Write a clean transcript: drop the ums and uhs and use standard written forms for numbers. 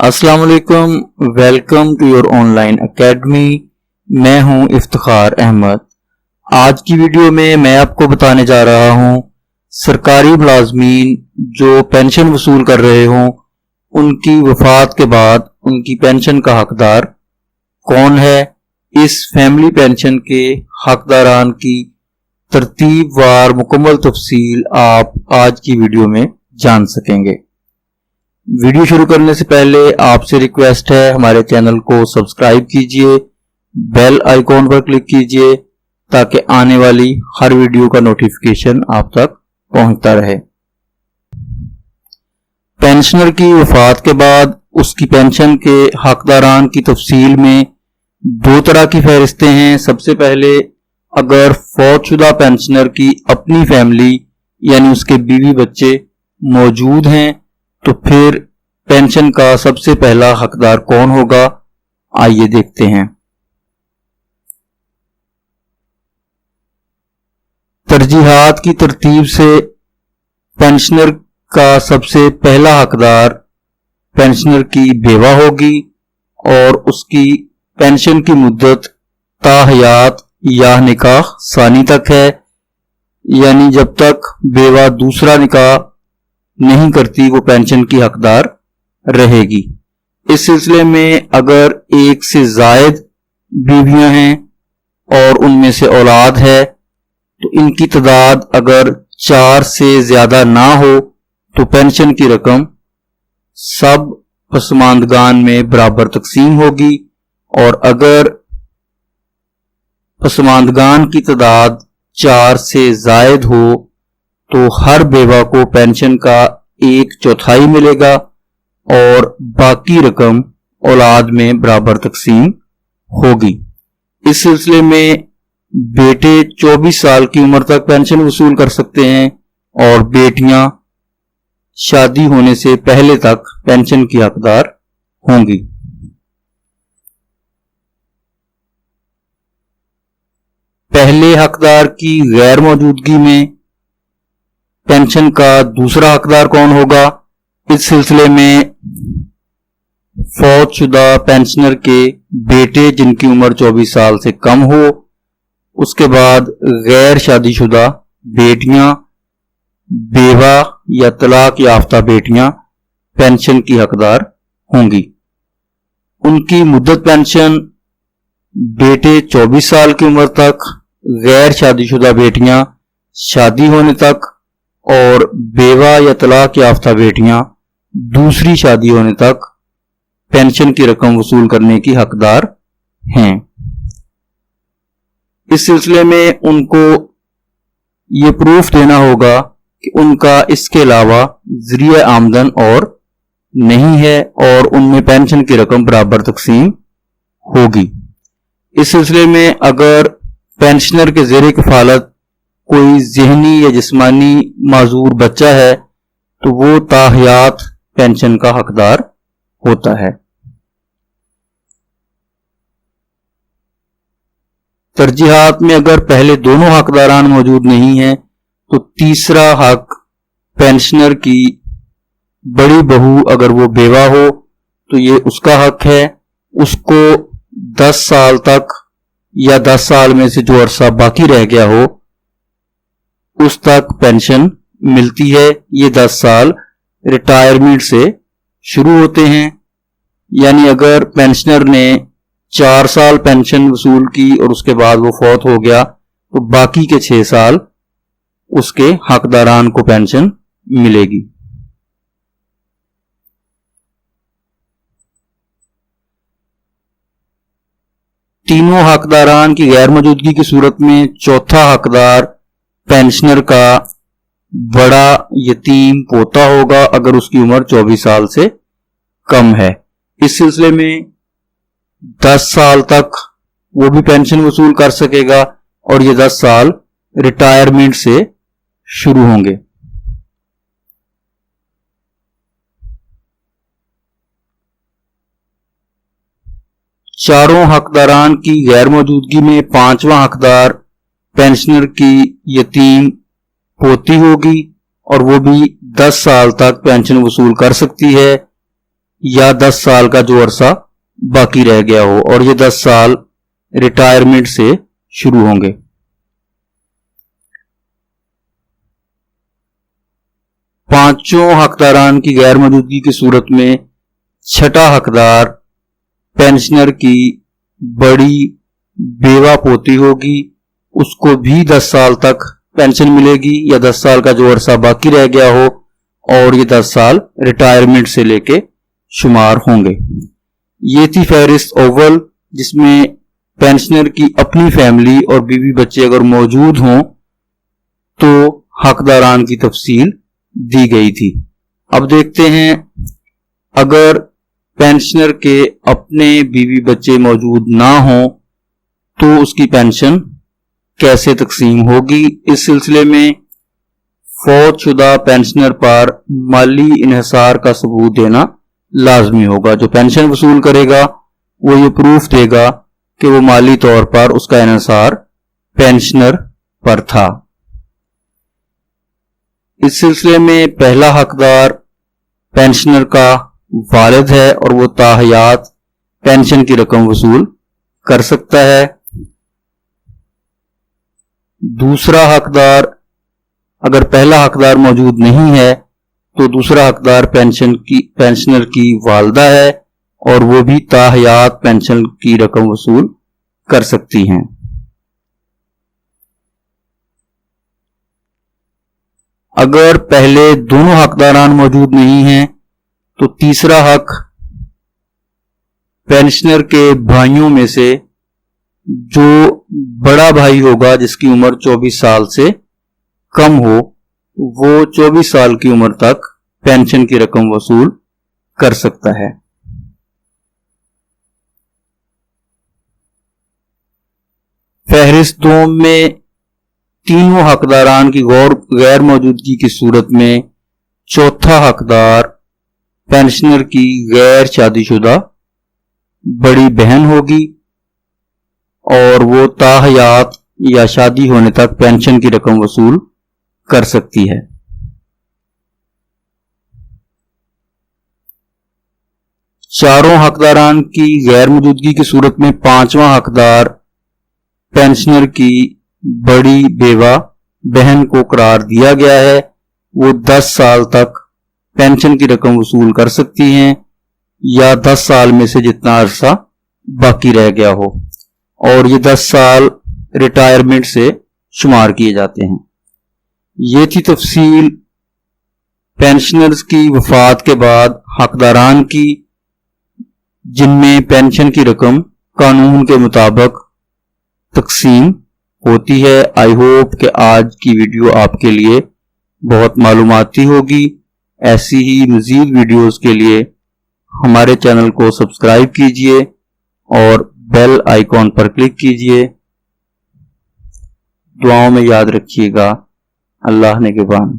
अस्सलाम वालेकुम, welcome to your online academy. मैं हूं इफ्तिखार अहमद। आज की वीडियो में मैं आपको बताने जा रहा हूं सरकारी मुलाजमीन जो पेंशन वसूल कर रहे हों उनकी वफात के बाद उनकी पेंशन का हकदार कौन है। इस फैमिली पेंशन के हकदारान की तरतीब वार मुकम्मल तफसील आप आज की वीडियो में जान सकेंगे। वीडियो शुरू करने से पहले आपसे रिक्वेस्ट है, हमारे चैनल को सब्सक्राइब कीजिए, बेल आइकॉन पर क्लिक कीजिए ताकि आने वाली हर वीडियो का नोटिफिकेशन आप तक पहुंचता रहे। पेंशनर की वफात के बाद उसकी पेंशन के हकदारान की तफसील में दो तरह की फहरिस्तें हैं। सबसे पहले, अगर फौतशुदा पेंशनर की अपनी फैमिली यानी उसके बीवी बच्चे मौजूद हैं तो फिर पेंशन का सबसे पहला हकदार कौन होगा, आइए देखते हैं। तरजीहात की तरतीब से पेंशनर का सबसे पहला हकदार पेंशनर की बेवा होगी और उसकी पेंशन की मुद्दत ताहयात या निकाह सानी तक है, यानी जब तक बेवा दूसरा निकाह नहीं करती वो पेंशन की हकदार रहेगी। इस सिलसिले में अगर एक से जायद बीवियां हैं और उनमें से औलाद है तो इनकी तादाद अगर 4 से ज्यादा ना हो तो पेंशन की रकम सब पसमानदगान में बराबर तकसीम होगी, और अगर पसमानदगान की तादाद 4 से जायद हो तो हर बेवा को पेंशन का 1/4 मिलेगा और बाकी रकम औलाद में बराबर तकसीम होगी। इस सिलसिले में बेटे 24 साल की उम्र तक पेंशन वसूल कर सकते हैं और बेटियां शादी होने से पहले तक पेंशन की हकदार होंगी। पहले हकदार की गैर मौजूदगी में पेंशन का दूसरा हकदार कौन होगा। इस सिलसिले में फौतशुदा पेंशनर के बेटे जिनकी उम्र 24 साल से कम हो, उसके बाद गैर शादीशुदा बेटियां, बेवा या तलाक याफ्ता बेटियां पेंशन की हकदार होंगी। उनकी मुद्दत पेंशन बेटे 24 साल की उम्र तक, गैर शादीशुदा बेटियां शादी होने तक और बेवा या तलाक याफ्ता बेटियां दूसरी शादी होने तक पेंशन की रकम वसूल करने की हकदार हैं। इस सिलसिले में उनको ये प्रूफ देना होगा कि उनका इसके अलावा जरिया आमदन और नहीं है और उनमें पेंशन की रकम बराबर तकसीम होगी। इस सिलसिले में अगर पेंशनर के ज़ेरे कफालत कोई ज़हनी या जिस्मानी माजूर बच्चा है तो वो ताहयात पेंशन का हकदार होता है। तरजीहात में अगर पहले दोनों हकदारान मौजूद नहीं हैं तो तीसरा हक पेंशनर की बड़ी बहू अगर वो बेवा हो तो ये उसका हक है। उसको 10 साल तक या 10 साल में से जो अरसा बाकी रह गया हो उस तक पेंशन मिलती है। ये 10 साल रिटायरमेंट से शुरू होते हैं, यानी अगर पेंशनर ने 4 साल पेंशन वसूल की और उसके बाद वो फौत हो गया तो बाकी के 6 साल उसके हकदारान को पेंशन मिलेगी। तीनों हकदारान की गैर मौजूदगी की सूरत में चौथा हकदार पेंशनर का बड़ा यतीम पोता होगा अगर उसकी उम्र 24 साल से कम है। इस सिलसिले में 10 साल तक वो भी पेंशन वसूल कर सकेगा और ये 10 साल रिटायरमेंट से शुरू होंगे। चारों हकदारान की गैर मौजूदगी में पांचवा हकदार पेंशनर की यतीम पोती होगी और वो भी 10 साल तक पेंशन वसूल कर सकती है। یا 10 سال کا جو عرصہ باقی رہ گیا ہو، اور یہ 10 سال ریٹائرمنٹ سے شروع ہوں گے۔ پانچوں حقداران کی غیر موجودگی کی صورت میں چھٹا حقدار پینشنر کی بڑی بیوہ پوتی ہوگی، اس کو بھی 10 سال تک پینشن ملے گی یا 10 سال کا جو عرصہ باقی رہ گیا ہو، اور یہ 10 سال ریٹائرمنٹ سے لے کے شمار ہوں گے۔ یہ تھی فہرست اول، جس میں پینشنر کی اپنی فیملی اور بیوی بچے اگر موجود ہوں تو حقداران کی تفصیل دی گئی تھی۔ اب دیکھتے ہیں اگر پینشنر کے اپنے بیوی بچے موجود نہ ہوں تو اس کی پینشن کیسے تقسیم ہوگی۔ اس سلسلے میں فوت شدہ پینشنر پر مالی انحصار کا ثبوت دینا لازمی ہوگا۔ جو پینشن وصول کرے گا وہ یہ پروف دے گا کہ وہ مالی طور پر اس کا انحصار پینشنر پر تھا۔ اس سلسلے میں پہلا حقدار پینشنر کا والد ہے اور وہ تاحیات پینشن کی رقم وصول کر سکتا ہے۔ دوسرا حقدار، اگر پہلا حقدار موجود نہیں ہے تو دوسرا حقدار پینشنر کی والدہ ہے اور وہ بھی تاحیات پینشن کی رقم وصول کر سکتی ہیں۔ اگر پہلے دونوں حقداران موجود نہیں ہیں تو تیسرا حق پینشنر کے بھائیوں میں سے جو بڑا بھائی ہوگا جس کی عمر 24 سال سے کم ہو، وہ 24 سال کی عمر تک پینشن کی رقم وصول کر سکتا ہے۔ فہرست دوم میں تینوں حقداران کی غیر موجودگی کی صورت میں چوتھا حقدار پینشنر کی غیر شادی شدہ بڑی بہن ہوگی اور وہ تاحیات یا شادی ہونے تک پینشن کی رقم وصول کر سکتی ہے۔ چاروں حقداران کی غیر موجودگی کی صورت میں پانچواں حقدار پینشنر کی بڑی بیوہ بہن کو قرار دیا گیا ہے، وہ 10 سال تک پینشن کی رقم وصول کر سکتی ہیں یا 10 سال میں سے جتنا عرصہ باقی رہ گیا ہو، اور یہ 10 سال ریٹائرمنٹ سے شمار کیے جاتے ہیں۔ یہ تھی تفصیل پینشنرز کی وفات کے بعد حقداران کی، جن میں پینشن کی رقم قانون کے مطابق تقسیم ہوتی ہے۔ آئی ہوپ کہ آج کی ویڈیو آپ کے لیے بہت معلوماتی ہوگی۔ ایسی ہی مزید ویڈیوز کے لیے ہمارے چینل کو سبسکرائب کیجئے اور بیل آئیکن پر کلک کیجئے۔ دعاؤں میں یاد رکھیے گا۔ اللہ نگہبان۔